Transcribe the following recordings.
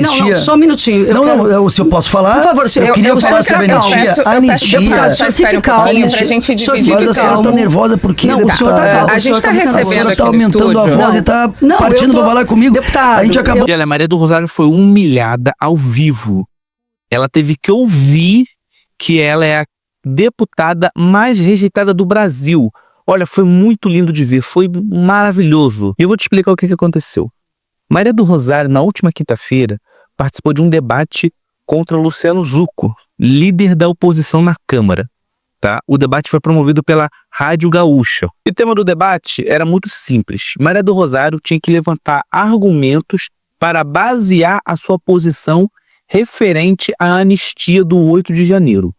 anistia... Não, só um minutinho. Se eu posso falar... Por favor, eu queria falar sobre anistia. Anistia... Fique calmo. Mas a senhora está nervosa porque... Não, o senhor está calmo. A gente está recebendo aqui no estúdio. Está aumentando a voz e está partindo para falar comigo. Deputado, a gente acabou... Olha, a Maria do Rosário foi humilhada ao vivo. Ela teve que ouvir que ela é a deputada mais rejeitada do Brasil. Olha, foi muito lindo de ver, foi maravilhoso. E eu vou te explicar o que aconteceu. Maria do Rosário, na última quinta-feira, participou de um debate contra Luciano Zucco, líder da oposição na Câmara. Tá? O debate foi promovido pela Rádio Gaúcha. O tema do debate era muito simples. Maria do Rosário tinha que levantar argumentos para basear a sua posição referente à anistia do 8 de janeiro.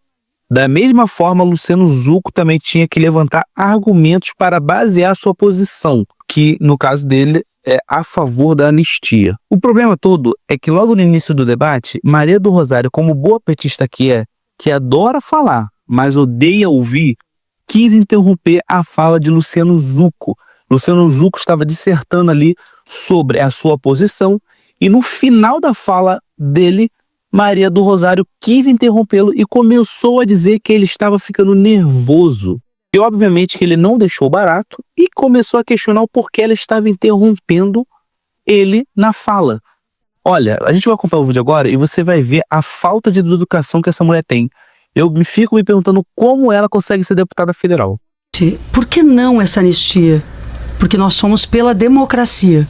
Da mesma forma, Luciano Zucco também tinha que levantar argumentos para basear sua posição, que no caso dele é a favor da anistia. O problema todo é que logo no início do debate, Maria do Rosário, como boa petista que adora falar, mas odeia ouvir, quis interromper a fala de Luciano Zucco. Luciano Zucco estava dissertando ali sobre a sua posição e no final da fala dele, Maria do Rosário quis interrompê-lo e começou a dizer que ele estava ficando nervoso. E obviamente que ele não deixou barato e começou a questionar o porquê ela estava interrompendo ele na fala. Olha, a gente vai acompanhar o vídeo agora e você vai ver a falta de educação que essa mulher tem. Eu fico me perguntando como ela consegue ser deputada federal. Por que não essa anistia? Porque nós somos pela democracia.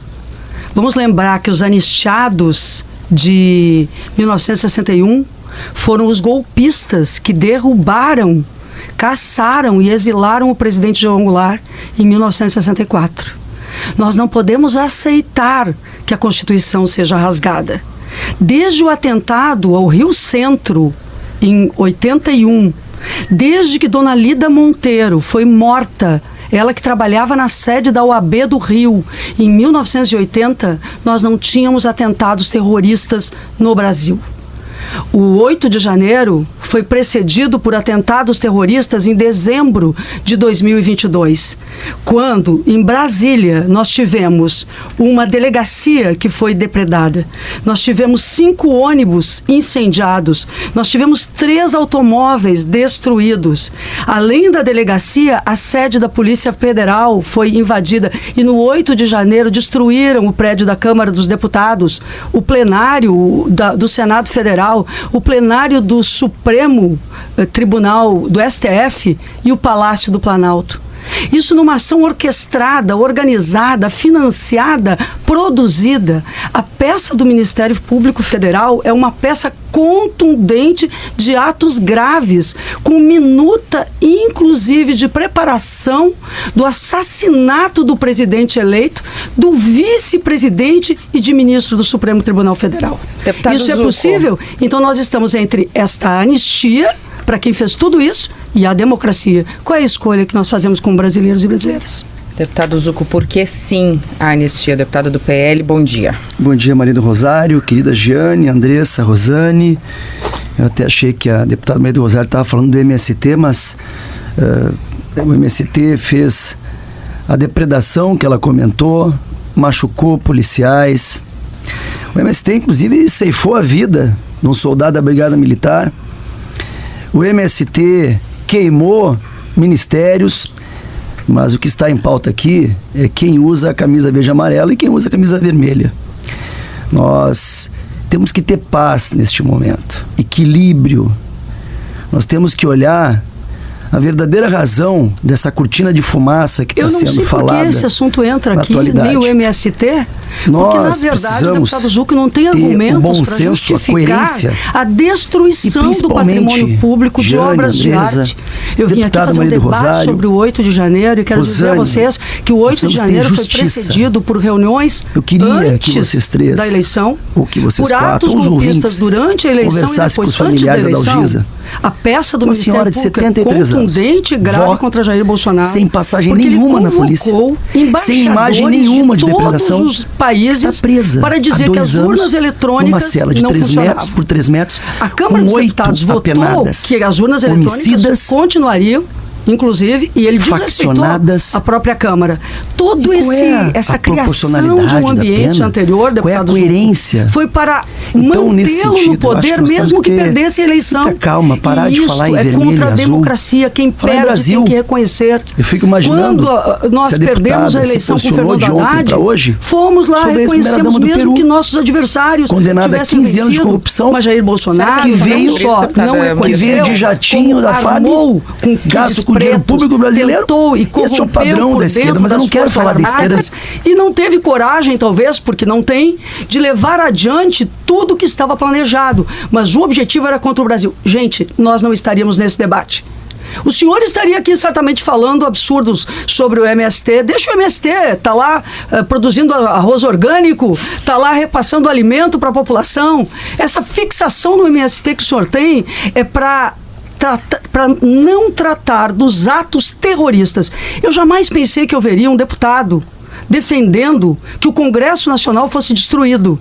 Vamos lembrar que os anistiados de 1961 foram os golpistas que derrubaram, caçaram e exilaram o presidente João Goulart em 1964. Nós não podemos aceitar que a Constituição seja rasgada. Desde o atentado ao Rio Centro, em 81, desde que Dona Lida Monteiro foi morta, ela que trabalhava na sede da OAB do Rio, em 1980, nós não tínhamos atentados terroristas no Brasil. O 8 de janeiro foi precedido por atentados terroristas em dezembro de 2022, quando, em Brasília, nós tivemos uma delegacia que foi depredada, nós tivemos 5 ônibus incendiados, nós tivemos 3 automóveis destruídos. Além da delegacia, a sede da Polícia Federal foi invadida e no 8 de janeiro destruíram o prédio da Câmara dos Deputados, o plenário do Senado Federal, o plenário do Supremo Tribunal do STF e o Palácio do Planalto. Isso numa ação orquestrada, organizada, financiada, produzida. A peça do Ministério Público Federal é uma peça contundente de atos graves, com minuta, inclusive, de preparação do assassinato do presidente eleito, do vice-presidente e de ministro do Supremo Tribunal Federal. Deputado Isso Zucco. É possível? Então nós estamos entre esta anistia para quem fez tudo isso e a democracia. Qual é a escolha que nós fazemos como brasileiros e brasileiras? Deputado Zucco, por que sim a anistia? Deputado do PL, bom dia. Bom dia, Maria do Rosário, querida Giane, Andressa, Rosane. Eu até achei que a deputada Maria do Rosário estava falando do MST, mas o MST fez a depredação que ela comentou, machucou policiais. O MST, inclusive, ceifou a vida de um soldado da Brigada Militar. O MST queimou ministérios, mas o que está em pauta aqui é quem usa a camisa verde e amarela e quem usa a camisa vermelha. Nós temos que ter paz neste momento, equilíbrio. Nós temos que olhar a verdadeira razão dessa cortina de fumaça que está sendo falada. Eu não sei por que esse assunto entra aqui, atualidade. nem o MST, porque na verdade o deputado Zucco não tem argumentos para justificar a destruição do patrimônio público de obras de arte. Eu vim aqui fazer um debate sobre o 8 de janeiro e quero dizer a vocês que o 8 de janeiro foi precedido por reuniões antes da eleição, por atos golpistas durante a eleição e depois antes da eleição. A peça do Ministério Público é contundente e grave contra Jair Bolsonaro. Sem passagem nenhuma na polícia. Sem imagem nenhuma de depredação. Todos os países para dizer que as urnas eletrônicas numa cela de não 3 funcionavam. metros por 3 metros. A Câmara dos Deputados votou que as urnas eletrônicas continuariam inclusive, e ele desrespeitou Faccionadas. a própria Câmara. Essa a criação de proporcionalidade um da ambiente pena? anterior, Qual é a deputado coerência? Foi para Então, nesse mantê-lo sentido, no eu acho poder, que nós mesmo temos que que ter perdesse a eleição. muita calma, parar e de isso falar em é vermelho contra e a azul. democracia. Quem Falar em perde Brasil. tem que reconhecer. Eu fico imaginando Quando nós se a perdemos a deputada se eleição com o posicionou Fernando de ontem Haddad, pra hoje fomos lá, sobre a reconhecemos ex-primeira-dama do mesmo Peru, que nossos adversários condenada a tivessem 15 anos de vencido, corrupção, mas Jair Bolsonaro que veio não só não que reconheceu, veio de jatinho como da FAB, armou com gasto com dinheiro público brasileiro. tentou e Esse é o corrompeu padrão por da esquerda, dentro mas eu não das quero Forças falar da esquerda. Armadas e não teve coragem, talvez, porque não tem, de levar adiante tudo que estava planejado. Mas o objetivo era contra o Brasil. Gente, nós não estaríamos nesse debate. O senhor estaria aqui certamente falando absurdos sobre o MST. Deixa o MST, tá lá produzindo arroz orgânico, tá lá repassando alimento para a população. Essa fixação no MST que o senhor tem é para não tratar dos atos terroristas. Eu jamais pensei que eu veria um deputado defendendo que o Congresso Nacional fosse destruído.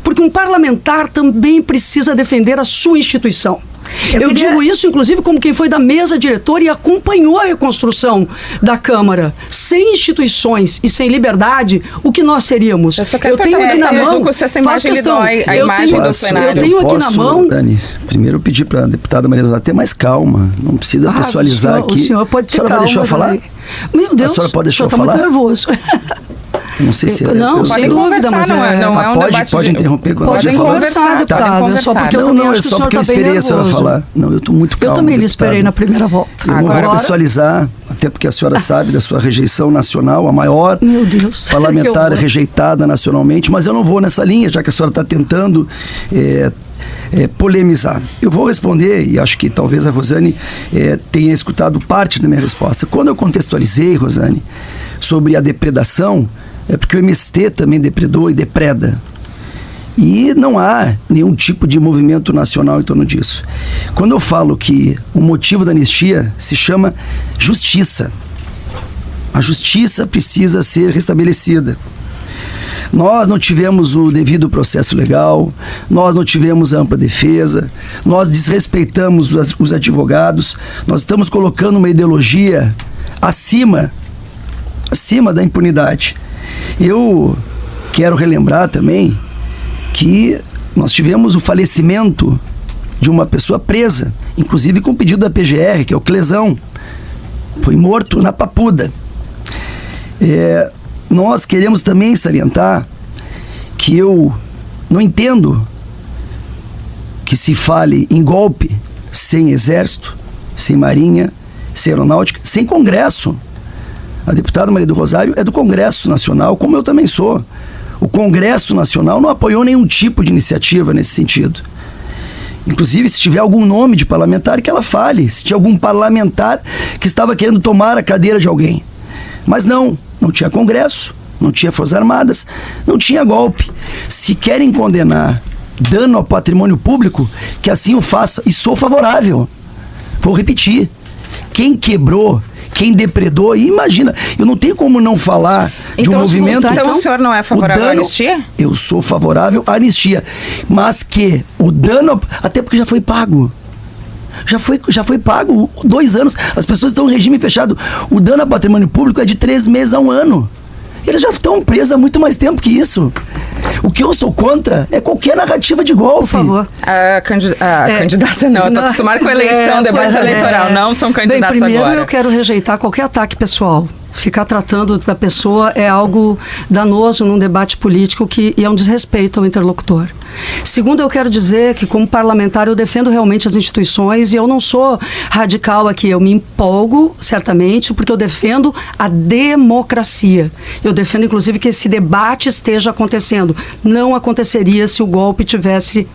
Porque um parlamentar também precisa defender a sua instituição. Eu digo isso, inclusive, como quem foi da mesa diretora e acompanhou a reconstrução da Câmara. Sem instituições e sem liberdade, o que nós seríamos? Eu tenho aqui na mão... Se essa imagem lhe dói, a imagem do plenário. Eu tenho aqui na mão... Dani, primeiro eu pedi para a deputada Maria do Rosário ter mais calma. Não precisa pessoalizar aqui. O senhor pode ter calma. A senhora vai deixar eu falar? Meu Deus, a senhora pode deixar eu falar? Muito nervoso. Não sei se não, sem dúvida, mas não é um debate pode interromper quando pode conversar, deputada. Só porque eu também acho que o senhor está bem nervoso. a senhora falar. Não, eu estou muito calmo. Eu também lhe esperei na primeira volta. Eu não vou pessoalizar, até porque a senhora sabe da sua rejeição nacional, a maior parlamentar rejeitada nacionalmente, mas eu não vou nessa linha, já que a senhora está tentando polemizar. Eu vou responder, e acho que talvez a Rosane tenha escutado parte da minha resposta. Quando eu contextualizei, Rosane, sobre a depredação, é porque o MST também depredou e depreda. E não há nenhum tipo de movimento nacional em torno disso. Quando eu falo que o motivo da anistia se chama justiça, a justiça precisa ser restabelecida. Nós não tivemos o devido processo legal, nós não tivemos a ampla defesa, nós desrespeitamos os advogados, nós estamos colocando uma ideologia acima da impunidade. Eu quero relembrar também que nós tivemos o falecimento de uma pessoa presa, inclusive com pedido da PGR, que é o Clesão. Foi morto na Papuda. Nós queremos também salientar que eu não entendo que se fale em golpe sem exército, sem marinha, sem aeronáutica, sem Congresso. A deputada Maria do Rosário é do Congresso Nacional, como eu também sou. O Congresso Nacional não apoiou nenhum tipo de iniciativa nesse sentido. Inclusive, se tiver algum nome de parlamentar, que ela fale. Se tinha algum parlamentar que estava querendo tomar a cadeira de alguém. Mas não tinha Congresso, não tinha Forças Armadas, não tinha golpe. Se querem condenar dano ao patrimônio público, que assim o faça. E sou favorável. Vou repetir. Quem quebrou, quem depredou, e imagina, eu não tenho como não falar de um movimento... Então o senhor não é favorável à anistia? Eu sou favorável à anistia, mas que o dano... Até porque já foi pago. Já foi pago 2 anos. As pessoas estão em regime fechado. O dano ao patrimônio público é de 3 meses a 1 ano. Eles já estão presos há muito mais tempo que isso. O que eu sou contra é qualquer narrativa de golpe. Por favor. A candidata não. Eu estou acostumada com a eleição, debate eleitoral. Não são candidatos agora. Primeiro eu quero rejeitar qualquer ataque pessoal. Ficar tratando da pessoa é algo danoso num debate político e é um desrespeito ao interlocutor. Segundo, eu quero dizer que, como parlamentar, eu defendo realmente as instituições e eu não sou radical aqui. Eu me empolgo, certamente, porque eu defendo a democracia. Eu defendo, inclusive, que esse debate esteja acontecendo. Não aconteceria se o golpe tivesse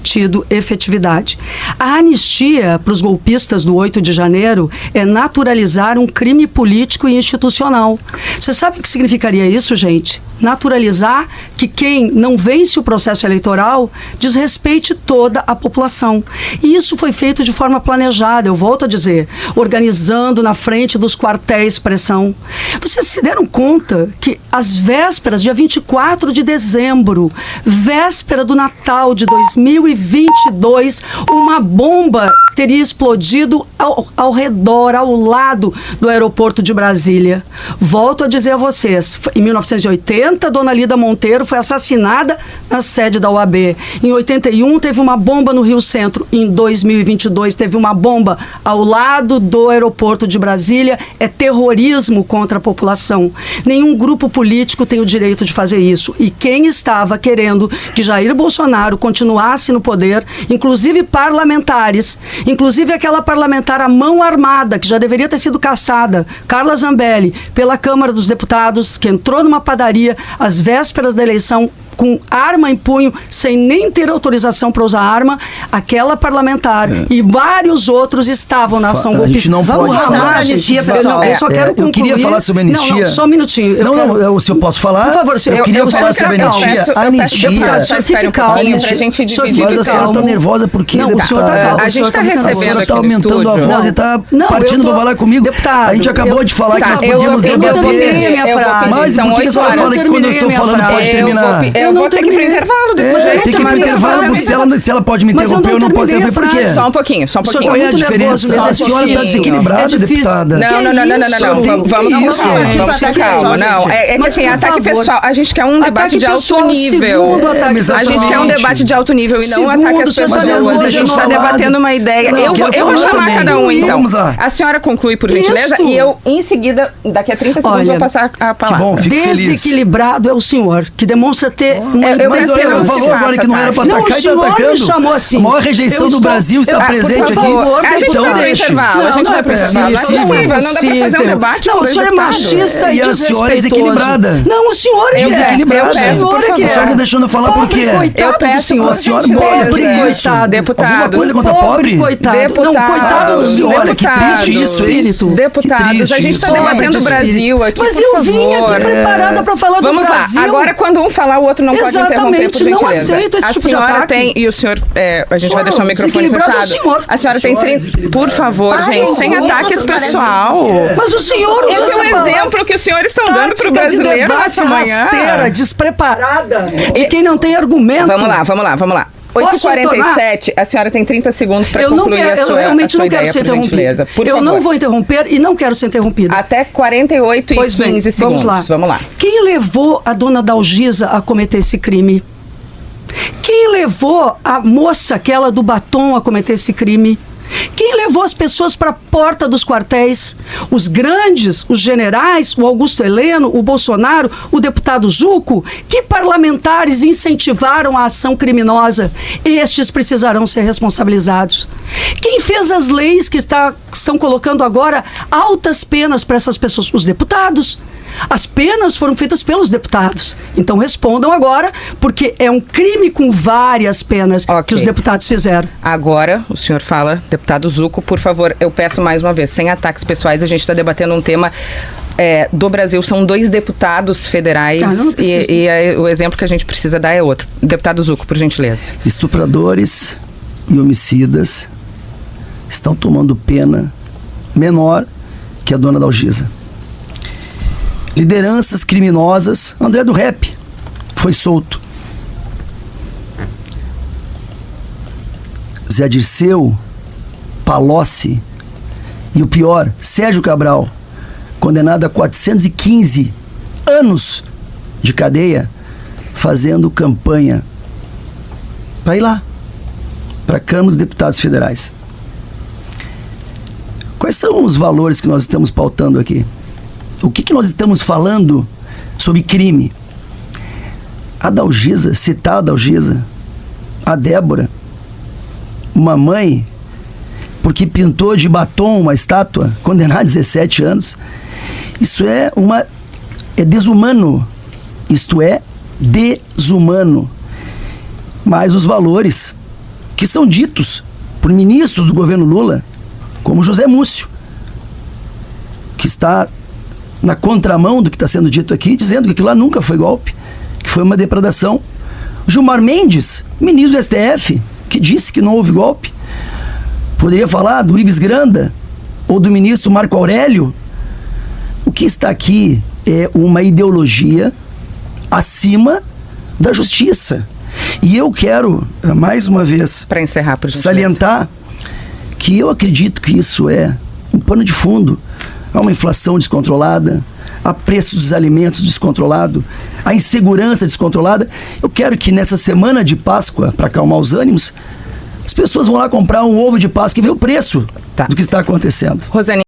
tido efetividade. A anistia para os golpistas do 8 de janeiro é naturalizar um crime político e institucional. Você sabe o que significaria isso, gente? Naturalizar que quem não vence o processo eleitoral desrespeite toda a população. E isso foi feito de forma planejada, eu volto a dizer, organizando na frente dos quartéis pressão. Vocês se deram conta que às vésperas, dia 24 de dezembro, véspera do Natal de 2022, uma bomba teria explodido ao redor, ao lado do aeroporto de Brasília. Volto a dizer a vocês, em 1980, Dona Lida Monteiro foi assassinada na sede da OAB. Em 81, teve uma bomba no Rio Centro. Em 2022, teve uma bomba ao lado do aeroporto de Brasília. É terrorismo contra a população. Nenhum grupo político tem o direito de fazer isso. E quem estava querendo que Jair Bolsonaro continuasse no poder, inclusive parlamentares, inclusive aquela parlamentar à mão armada, que já deveria ter sido caçada, Carla Zambelli, pela Câmara dos Deputados, que entrou numa padaria às vésperas da eleição com arma em punho, sem nem ter autorização para usar arma, aquela parlamentar e vários outros estavam na ação golpista. A gente não pode falar. Eu só quero concluir. Eu queria falar sobre anistia. Não, só um minutinho. Se eu posso falar? Por favor, eu queria falar sobre anistia. Anistia. Fique calmo. Pra gente dividir. Mas a senhora está nervosa por quê, deputada? A gente está recebendo aqui no estúdio. Está aumentando a voz e está partindo para falar comigo. Deputado, a gente acabou de falar que nós podíamos debater. Mas por que a senhora fala que quando eu estou falando pode terminar? Eu vou ter que ir para intervalo desse jeito. Tem que ir para intervalo, porque se ela pode me interromper, eu não posso interromper. Por quê? Só um pouquinho. Qual é a diferença? A senhora está desequilibrada, deputada. Não. Vamos ter calma. Não, é que assim, ataque pessoal. A gente quer um debate de alto nível. A gente quer um debate de alto nível e não ataque às pessoas. A gente está debatendo uma ideia. Eu vou chamar cada um, então. A senhora conclui, por gentileza, e eu, em seguida, daqui a 30 segundos, vou passar a palavra. Bom, desequilibrado é o senhor, que demonstra ter uma Ela falou agora que não era para atacar e está atacando. Me chamou assim. A maior rejeição do Brasil está presente aqui. A gente vai para o intervalo. A gente vai para o intervalo. Não dá para fazer um debate. Não, o senhor é machista e a senhora é desequilibrada. Não, o senhor é desequilibrada. A senhora que é. A senhora está deixando eu falar por quê? Eu peço a senhora pobre, coitado. Deputados. Alguma coisa contra pobre? Coitado. Não, coitado do senhor. Olha, que triste isso, espírito. Deputados, a gente está debatendo o Brasil aqui, mas eu vim aqui preparada para falar do Brasil. Vamos lá. Agora, quando um falar, o outro não pode interromper, por gentileza. Não aceito esse tipo de ataque. E o senhor, a gente vai deixar o microfone fechado. A senhora tem 30... Por favor, gente, sem ataques pessoal. Mas o senhor usa esse é um exemplo que os senhores estão dando para o brasileiro nessa manhã. Rasteira, despreparada, de quem não tem argumento. Vamos lá. 8h47, a senhora tem 30 segundos para concluir a sua ideia, por gentileza. Eu realmente não quero ser interrompida. Eu não vou interromper e não quero ser interrompida. Até 48 e 15 segundos. Vamos lá. Quem levou a dona Dalgisa a cometer esse crime? Quem levou a moça, aquela do batom, a cometer esse crime? Quem levou as pessoas para a porta dos quartéis? Os grandes, os generais, o Augusto Heleno, o Bolsonaro, o deputado Zucco? Que parlamentares incentivaram a ação criminosa? Estes precisarão ser responsabilizados. Quem fez as leis que estão colocando agora altas penas para essas pessoas? Os deputados. As penas foram feitas pelos deputados. Então respondam agora, porque é um crime com várias penas que os deputados fizeram. Agora, o senhor fala, deputado Zucco, por favor, eu peço mais uma vez, sem ataques pessoais, a gente está debatendo um tema do Brasil. São 2 deputados federais e o exemplo que a gente precisa dar é outro. Deputado Zucco, por gentileza. Estupradores e homicidas estão tomando pena menor que a dona Dalgisa. Lideranças criminosas. André do Rap foi solto. Zé Dirceu, Palocci e o pior, Sérgio Cabral, condenado a 415 anos de cadeia, fazendo campanha para ir lá, para a Câmara dos Deputados Federais. Quais são os valores que nós estamos pautando aqui? O que nós estamos falando sobre crime? A Dalgisa, citar a Dalgisa, a Débora, uma mãe, porque pintou de batom uma estátua, condenada a 17 anos. Isso é desumano. Isto é desumano. Mas os valores que são ditos por ministros do governo Lula, como José Múcio, que está na contramão do que está sendo dito aqui, dizendo que aquilo lá nunca foi golpe, que foi uma depredação. Gilmar Mendes, ministro do STF, que disse que não houve golpe. Poderia falar do Ives Granda ou do ministro Marco Aurélio. O que está aqui é uma ideologia acima da justiça. E eu quero, mais uma vez, para encerrar, por gentileza, salientar que eu acredito que isso é um pano de fundo. Há uma inflação descontrolada, há preços dos alimentos descontrolado, a insegurança descontrolada. Eu quero que nessa semana de Páscoa, para acalmar os ânimos, as pessoas vão lá comprar um ovo de Páscoa e ver o preço do que está acontecendo. Rosane,